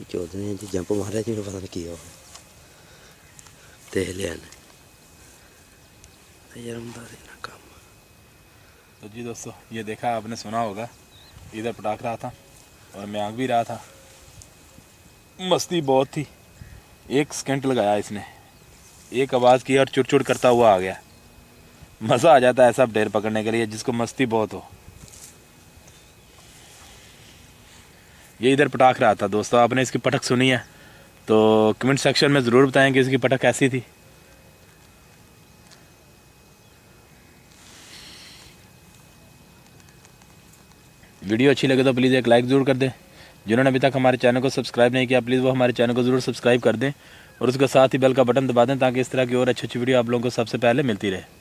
चौधरी ने जी जंप मारा जी, पता नहीं किया देख लिया जरमदारी ना काम। तो जी दोस्तों, ये देखा आपने, सुना होगा, इधर पटाख रहा था और मैं आग भी रहा था। मस्ती बहुत थी। 1 सेकंड लगाया इसने, एक आवाज़ की और चुड़ करता हुआ आ गया। मज़ा आ जाता है ऐसा ढेर पकड़ने के लिए जिसको मस्ती बहुत हो। ये इधर पटाख रहा था दोस्तों। आपने इसकी पटक सुनी है तो कमेंट सेक्शन में ज़रूर बताएं कि इसकी पटक कैसी थी। वीडियो अच्छी लगे तो प्लीज़ एक लाइक ज़रूर कर दें। जिन्होंने अभी तक हमारे चैनल को सब्सक्राइब नहीं किया, प्लीज़ वो हमारे चैनल को ज़रूर सब्सक्राइब कर दें और उसके साथ ही बेल का बटन दबा दें ताकि इस तरह की और अच्छी वीडियो आप लोगों को सबसे पहले मिलती रहे।